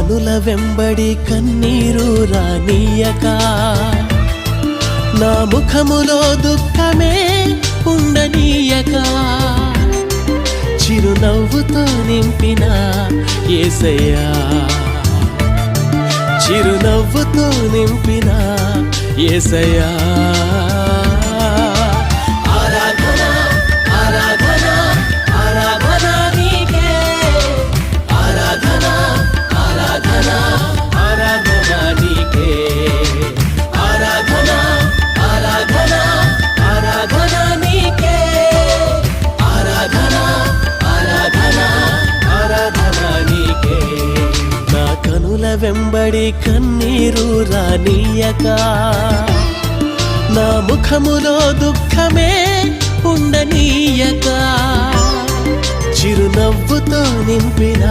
కనుల వెంబడి కన్నీరు రానీయక, నా ముఖములో దుఃఖమే ఉండనీయక, చిరునవ్వుతో నింపిన యేసయ్యా, చిరునవ్వుతో నింపిన యేసయ్యా. వెంబడి కన్నీరు రానీయక, నా ముఖములో దుఃఖమే ఉండనీయక, చిరునవ్వుతో నింపిన